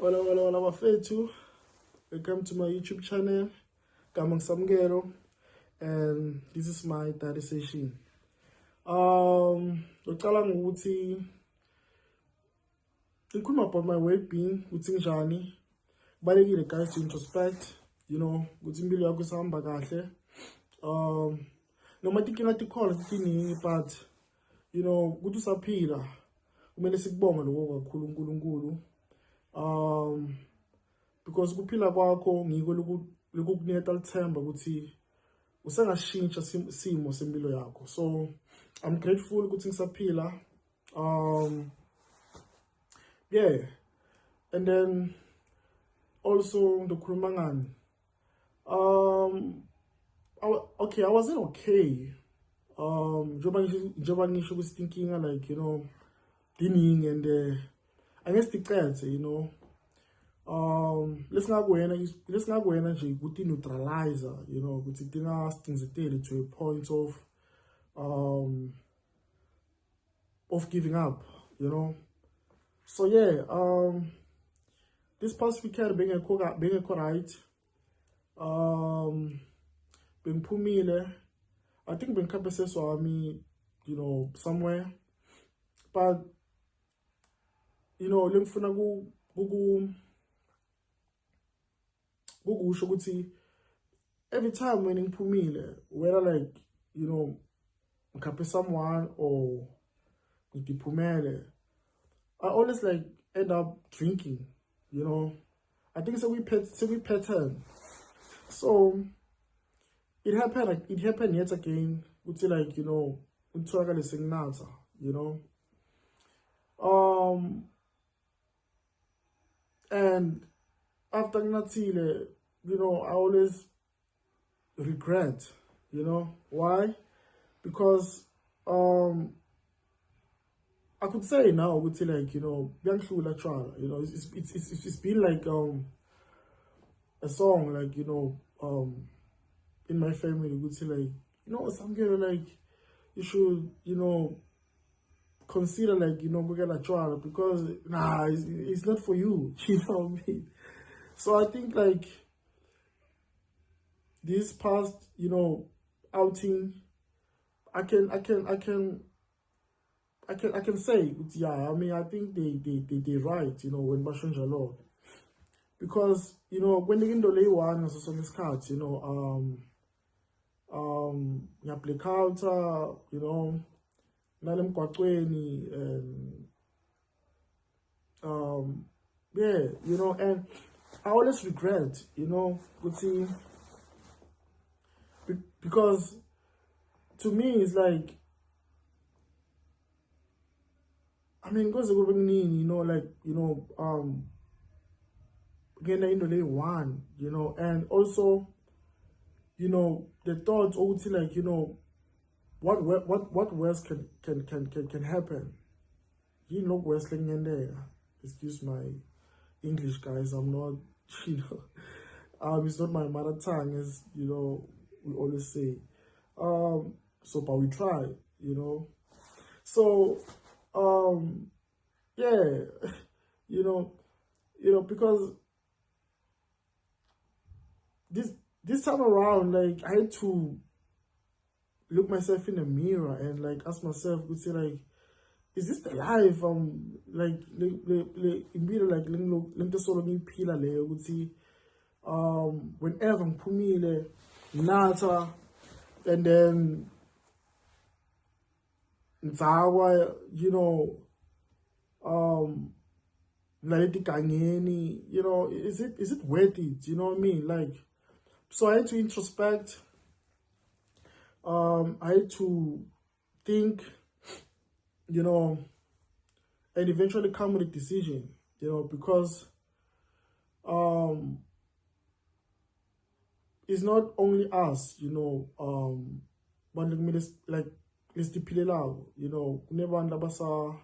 Hola bafethu. Welcome to my YouTube channel. Kamang Samgero, and this is my third session. Ngicala ngokuthi ngikhuluma about my well-being, ukuthi njani. Kubalekile guys to introspect, ukuthi impilo yakho isahamba kahle. Noma tinkinga tikhona tiningi, but ukuthi usaphila kumele sikubonge lokho kakhulu uNkulunkulu. Because kuphila kwakho ngiko lokukunika lithemba ukuthi usengashintsha simo sempilo yakho. So I'm grateful ukuthi ngisaphila. Yeah, and then also ngikhuluma ngani. I wasn't okay. Njoba ngisho ukuthi tinkinga like dining and I guess ticetse, lesingakwenza nje ukuthi neutralizer, ukuthi tingasicindezeli to a point of giving up, So yeah, this past weekend bengekho right. Bengiphumile. I think bengikhaphe seswami, somewhere. But lengifuna kukusho ukuthi every time when ngiphumile, whether like ngikhaphe someone or ngiphumele, I always like end up drinking, I think it's a pattern. So it happened yet again, ukuthi like ngitholakale senginatha, and after nginathile, I always regret, why? Because I could say now, I would say like, Bianchula trial, it's been like a song like, in my family would say like, some girl like you should, consider like, go get a trial because it's not for you, you know what I mean? So I think like this past, outing, I can say, yeah, I mean, I think they right, when Bashunja law. Because, when they get into lay one as on this card, Yaplikauta, Nalem Kwatweni, and yeah, and I always regret, because to me it's like, I mean, because again in the day one, and also, the thoughts also like, what worse can happen. Wrestling in there. Excuse my English, guys. I'm not, it's not my mother tongue, as we always say. So but we try, So yeah, because this time around, like I had to look myself in the mirror and like ask myself, would say like, is this the life? Like would see whenever ngphumile natha and then nzawa, is it worth it? You know what I mean? Like, so I had to introspect. I had to think, and eventually come with a decision, because it's not only us, but like lesiphilelayo, kunebantu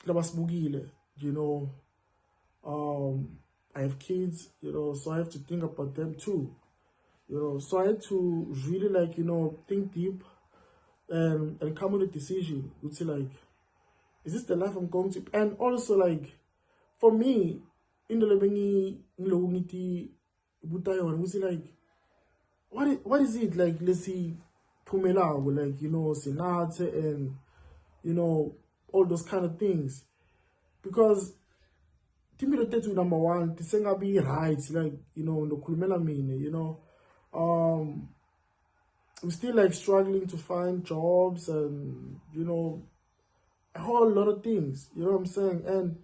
labasibukile, I have kids, so I have to think about them too, so I had to really like, think deep and come with a decision, which is like, is this the life I'm going to? And also like, for me, in the living like, what is it like? Let's see, Pumela, like, you know, Senate and, you know, all those kind of things. Because Timmy to number one, the singer be right, like, you know, the Kulmela mean, you know. We're still like struggling to find jobs and, you know, a whole lot of things, you know what I'm saying?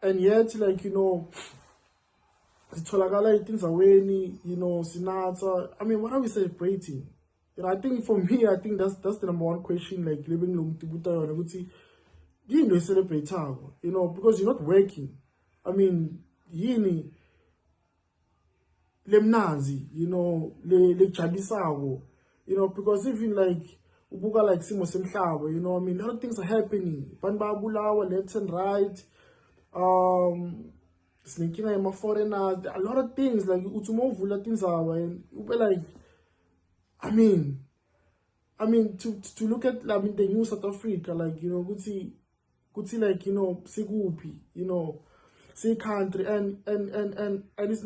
And yet, like, you know, sitholakala things aweni, you know, sinatha. I mean, what are we celebrating? You know, I think for me, I think that's the number one question, like living long to put on ukuthi yini celebrate, you know, because you're not working. I mean, yini lemnazi, you know, le jabisawo, you know, because even like ubuka like simo semhlaba, you know, I mean, a lot of things are happening. Bantu bayabulawa left and right. Sneaking in my foreigners, a lot of things like utumovula things are, and we like, I mean, to look at, I mean, the new South Africa, like, you know, good see like, you know, sigupi, you know, see country, and it's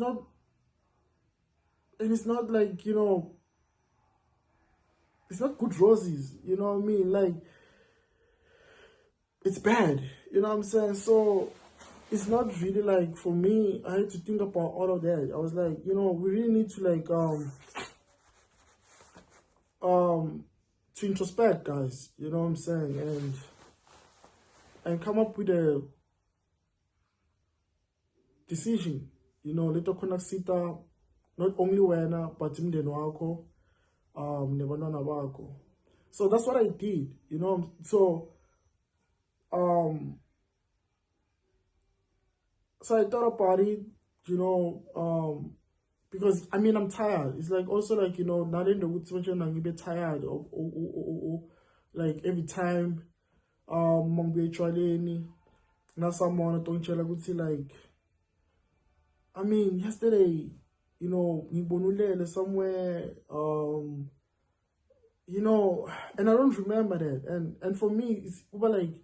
not, like, you know, it's not good roses, you know what I mean? Like, it's bad, you know what I'm saying? So it's not really like, for me, I had to think about all of that. I was like, you know, we really need to like to introspect, guys, you know what I'm saying, and come up with a decision, you know, leto khona kusita not only wena but umndeni wakho nebantwana bakho. So that's what I did, you know. So so I thought about it, you know, because I mean I'm tired. It's like also like, you know, not in the good situation I'm a bit tired of like every time mangbe na someone don't tell like, I mean, yesterday, you know, ngibonulele somewhere, you know, and I don't remember that. And for me, it's like,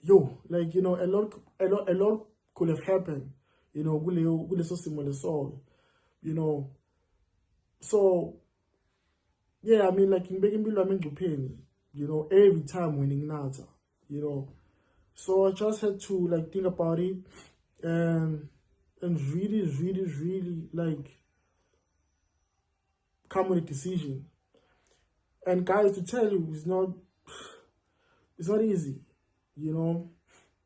yo, like, you know, a lot could have happened, you know, gule so similar soul, you know. So yeah, I mean, like in begging below pain, you know, every time winning nata, you know. So I just had to like think about it and really like come with a decision. And guys, to tell you, it's not easy, you know,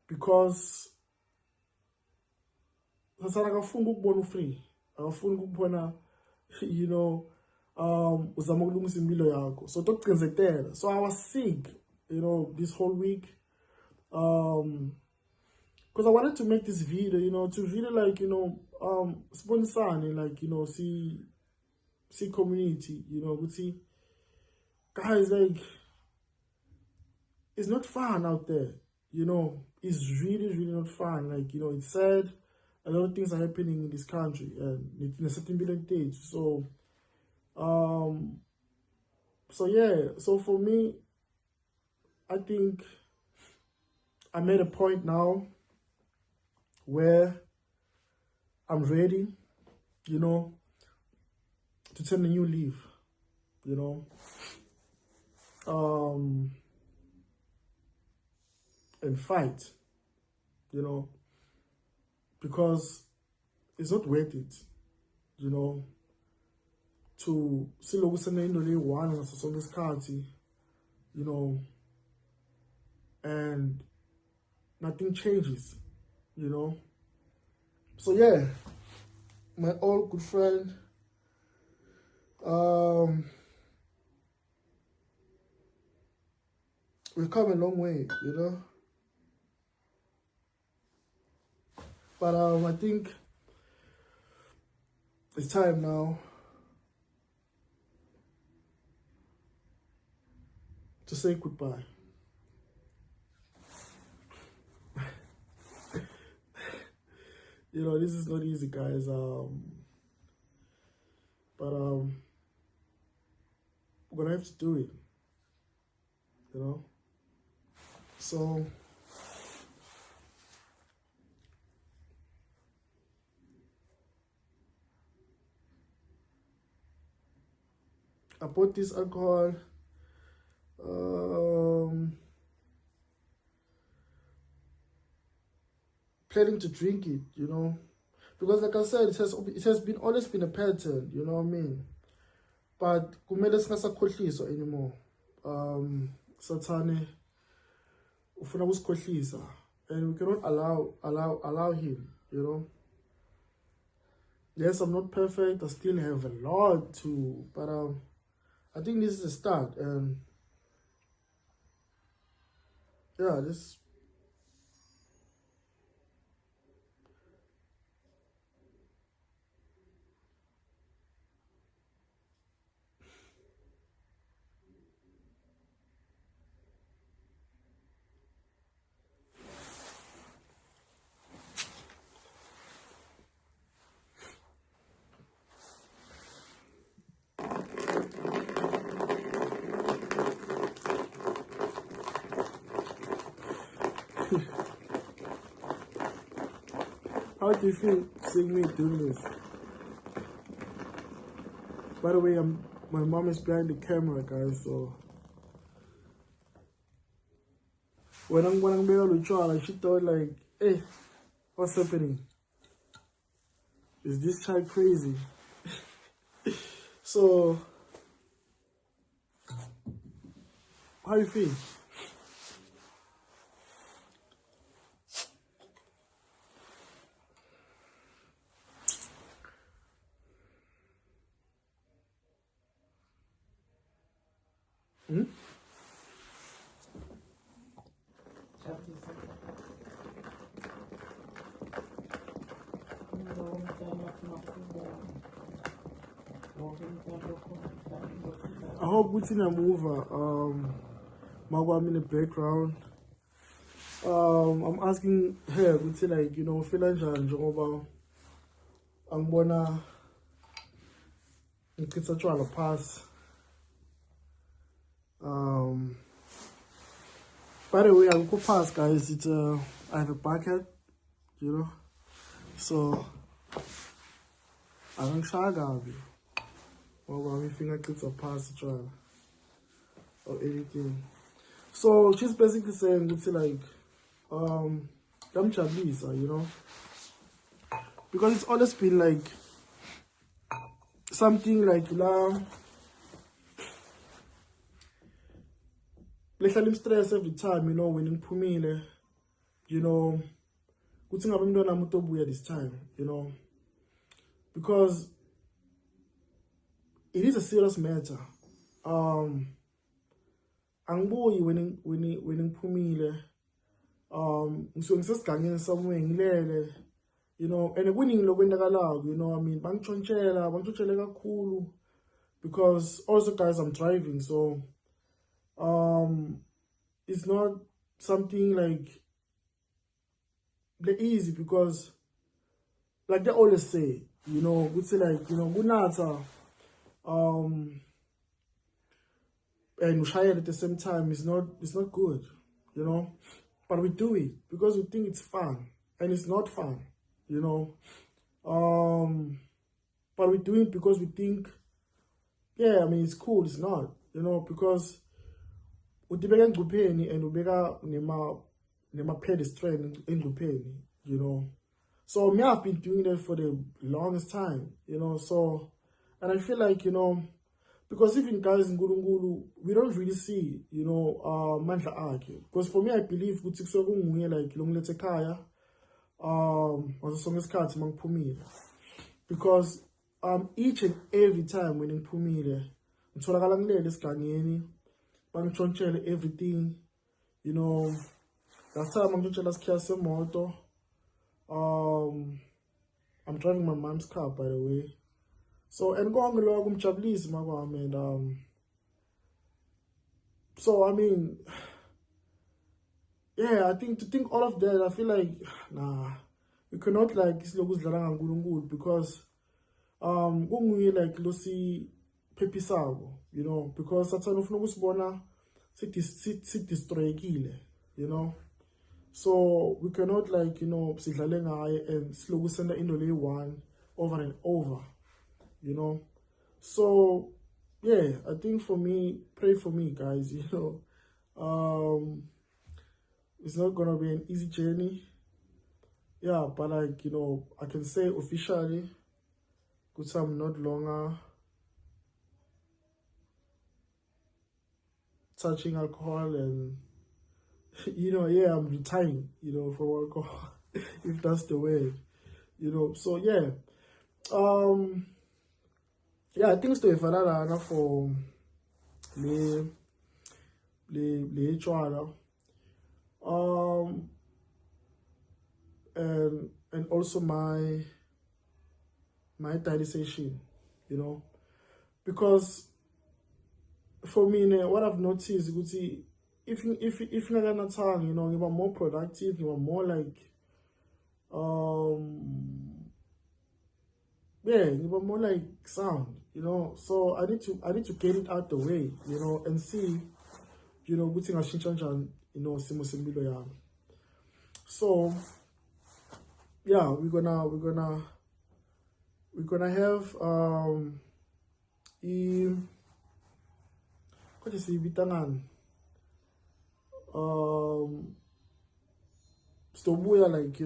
because akafuni ukubona free, akafuni ukubona, you know, uzama ukulungisa impilo yakho. So tokucenzekela. So I was sick, you know, this whole week. Because I wanted to make this video, you know, to really like, you know, sponsor, like, you know, see community, you know, we see guys, like, it's not fun out there, you know. It's really not fun. Like, you know, it's sad. A lot of things are happening in this country and in a certain billion days. So so yeah, so for me, I think I made a point now where I'm ready, you know, to turn a new leaf, you know, and fight, you know, because it's not worth it, you know, to see loku senento leyi-one ngaso sonke isikhathi, you know, and nothing changes, you know. So yeah, my old good friend, we've come a long way, you know. But I think it's time now to say goodbye. You know, this is not easy, guys. But we're gonna have to do it. You know. So I bought this alcohol. Planning to drink it, you know, because like I said, it has been always been a pattern, you know what I mean. But kumele singasakhohliswa anymore. Sathane ufuna usikhohlisa, and we cannot allow him, you know. Yes, I'm not perfect. I still have a lot to, but I think this is a start, and yeah, this. How do you feel seeing me doing this? By the way, my mom is behind the camera, guys. So when I'm like, she thought like, hey, what's happening? Is this child crazy? So how you feel? Hmm? I hope we can move Magwam in the background. I'm asking her, we say like, you know, Philanjan Joba Angona it's a trial pass. By the way, I'll go pass, guys. It's I have a bucket, you know, so I don't try Gabi. Well, my fingertips are past the trial or anything. So she's basically saying it's like them Chablis, you know, because it's always been like something like I'm stress every time, you know, when in Pumile, you know, good thing I'm doing I'm this time, you know, because it is a serious matter. Angboy when Pumile, so ngisesigangen somewhere ngilele, you know, and winning lo kwendakalayo, you know, I mean, bangitshontshelwa kakhulu, because also guys I'm driving, so it's not something like easy, because like they always say, you know, we say like, you know, kunatha and ushayela at the same time it's not good, you know, but we do it because we think it's fun, and it's not fun, you know. But we do it because we think, yeah, I mean, it's cool. It's not, you know, because utibeka engcupheni and ubeka nema pedestrian engcupheni, you know. So me, I've been doing that for the longest time, you know. So, and I feel like, you know, because even guys in Ngulungulu, we don't really see, you know, mandla akhe. Because for me, I believe ukuthi kusuke kunguye like longlethe ekhaya ngaso sonke isikhathi mangiphumile, because each and every time when ngiphumile ngitholakala ngilele esigangeni bangichontshele everything, you know. Last time ngitshela sikhiya semoto, I'm driving my mom's car, by the way. So, and konke lokho kumjabulisa makwami, and so I mean, yeah, I think to think all of that, I feel like nah, we cannot like isilokhu sidlala ngaNkulunkulu, because kunguye like losi phephisako, you know, because sathana ufuna ukusibona sidestroyekile, you know. So we cannot like, you know, sidlale ngaye and silokhu senda into leyi one over and over, you know. So yeah, I think for me, pray for me, guys. It's not gonna be an easy journey. Yeah, but like I can say officially, because I'm not longer touching alcohol, and yeah, I'm retiring, from alcohol, if that's the way, So yeah, um, yeah, I think to Farana for le le chwala, um, and also my dietitian, because for me, what I've noticed, if you're not time, you are more productive, you are more like, yeah, you are more like sound, So I need to get it out the way, and see, good thing I change, simo sembilo yami. So yeah, we're gonna have what is it, bitangan, stobuya, like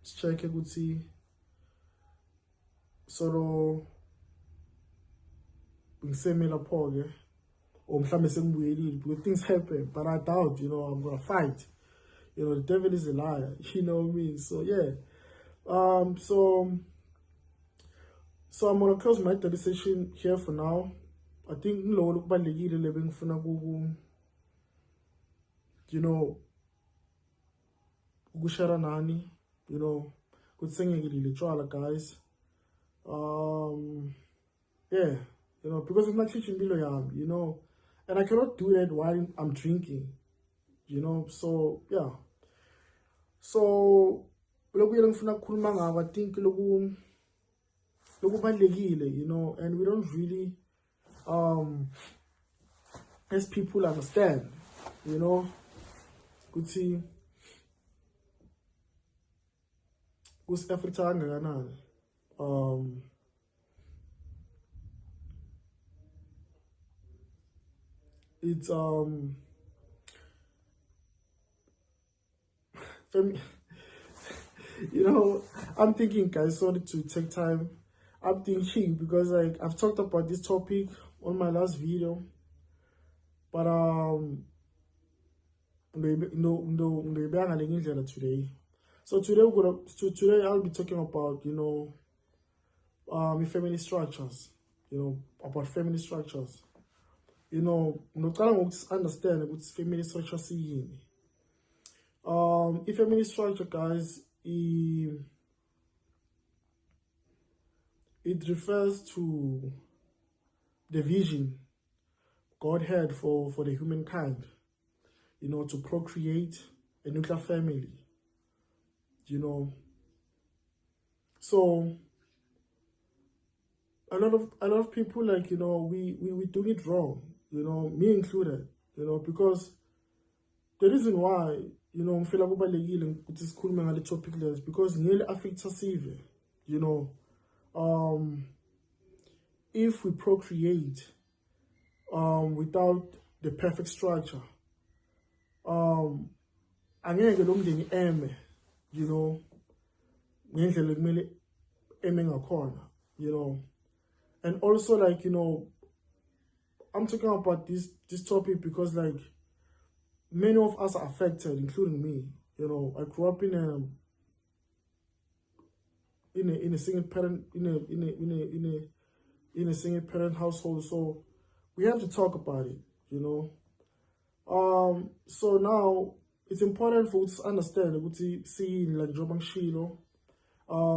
check ukuthi solo ngisemela pho-ke, or mhlambe sengibuyelile, because things happen, but I doubt, I'm gonna fight. The devil is a liar, you know what I mean? So yeah, so I'm gonna close my session here for now. I think ngiloko kubalekile lebe ngifuna ukushare nani, ukuthi sengiyekile tshwala, guys. Yeah, because it's not teaching impilo yami, and I cannot do that while I'm drinking, so yeah. So lokhu ngifuna ukukhuluma ngabo, I think lokubalekile, and we don't really as people understand, ukuthi kus-Afrika kangakanani. It's I'm thinking, guys, sorry to take time. I'm thinking because like I've talked about this topic on my last video, but today. So today I'll be talking about family structures, about family structures. Understand about family structure siyini. Family structure, guys, it refers to the vision God had for the humankind, to procreate a nuclear family, So a lot of people, like, we do it wrong, me included, because the reason why, ngifela kubalekile ukuthi sikhulume ngale topic lezi, because ngeke affect sive, if we procreate without the perfect structure, angeke lo mndeni eme, ngendlela ekumele eme ngakhona, and also, like, I'm talking about this topic because, like, many of us are affected, including me. I grew up in a single parent in a single parent household, so we have to talk about it. So now it's important for us to understand, see, like Jobang Shilo,